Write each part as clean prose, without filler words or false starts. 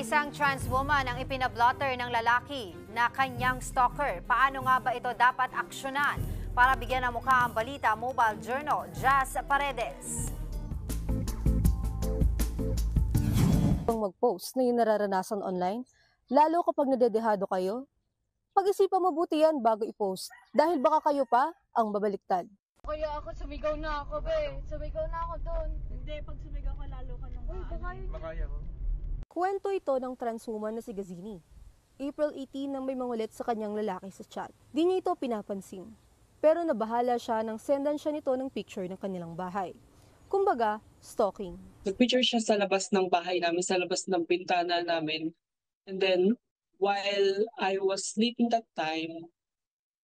Isang trans woman ang ipinablotter ng lalaki na kanyang stalker. Paano nga ba ito dapat aksyonan? Para bigyan ng mukha ang balita, Mobile Journal, Jazz Paredes. Mag-post na yung nararanasan online, lalo kapag nadedehado kayo, pag-isipan mabuti yan bago i-post dahil baka kayo pa ang babaliktad. Kaya ako, sumigaw na ako, be. Sumigaw na ako doon. Hindi, pag sumigaw ka, lalo ka nang makaya ko. Kwento ito ng trans woman na si Gazini. April 18 nang may mangulit sa kanyang lalaki sa chat. Di niya ito pinapansin. Pero nabahala siya nang sendan siya nito ng picture ng kanilang bahay. Kumbaga, stalking. Nag-picture siya sa labas ng bahay namin, sa labas ng bintana namin. And then, while I was sleeping that time,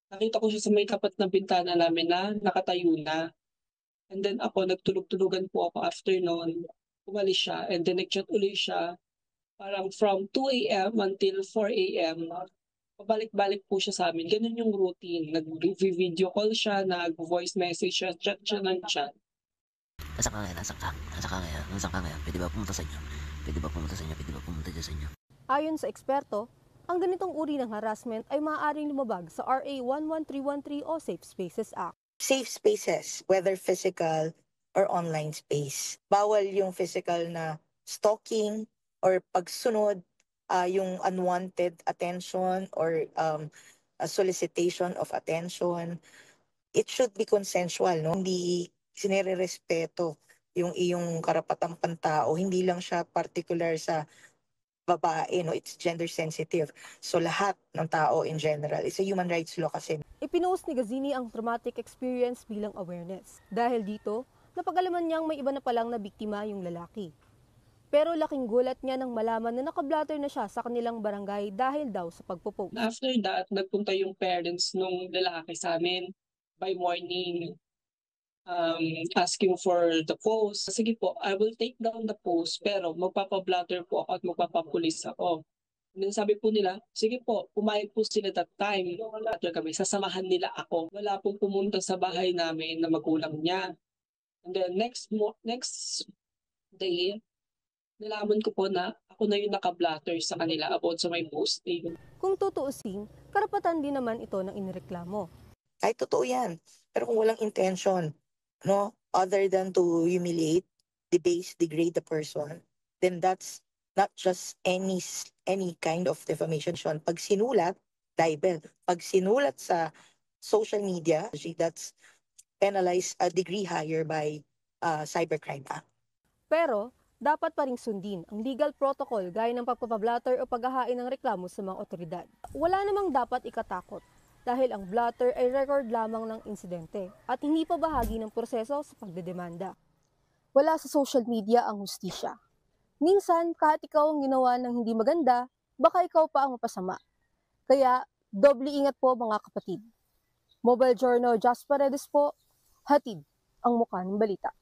nakita ko siya sa may tapat ng bintana namin na nakatayo na. And then ako, nagtulog-tulugan po ako after noon. Umalis siya and then nag-chat ulit siya. Parang from 2 a.m. until 4 a.m. Pabalik-balik po siya sa amin. Ganun yung routine. Nag-video call siya, nag-voice message siya, chat siya ng chat. Nasaan ka ngayon? Nasaan ka ngayon? Pwede ba pumunta sa inyo? Pwede ba pumunta dyan sa inyo? Ayon sa eksperto, ang ganitong uri ng harassment ay maaaring lumabag sa RA 11313 o Safe Spaces Act. Safe spaces, whether physical or online space. Bawal yung physical na stalking or pagsunod, yung unwanted attention or a solicitation of attention. It should be consensual, no? Hindi sinirerespeto yung iyong karapatang pantao. Hindi lang siya particular sa babae, no? It's gender sensitive. So lahat ng tao in general. It's a human rights law kasi. Ipinost ni Gazini ang traumatic experience bilang awareness. Dahil dito, napag-alaman niyang may iba na palang na biktima yung lalaki. Pero laking gulat niya nang malaman na nakablatter na siya sa kanilang barangay dahil daw sa pagpo-post. After that, nagpunta yung parents nung lalaki sa amin by morning asking for the post. Sige po, I will take down the post pero magpapablatter po ako at magpapapulis ako. And then sabi po nila, sige po, pumayag po sila that time. Blatter kami, sasamahan nila ako. Wala pong pumunta sa bahay namin na magulang niya. And then next day, nalaman ko po na ako na yung naka-blatter sa kanila about sa may posting. Kung tutuusin, karapatan din naman ito ng inireklamo. Ay, totoo yan. Pero kung walang intention, no, other than to humiliate, debase, degrade the person, then that's not just any kind of defamation. Pag sinulat, libel. Pag sinulat sa social media, that's penalized a degree higher by Cybercrime Act. Pero, dapat pa ring sundin ang legal protocol gaya ng pagpapablatter o paghahain ng reklamo sa mga otoridad. Wala namang dapat ikatakot dahil ang blatter ay record lamang ng insidente at hindi pa bahagi ng proseso sa pagdedemanda. Wala sa social media ang hustisya. Minsan, kahit ikaw ang ginawa ng hindi maganda, baka ikaw pa ang mapasama. Kaya, doble ingat po mga kapatid. Mobile Journal, Jazz Paredes po, hatid ang mukha ng balita.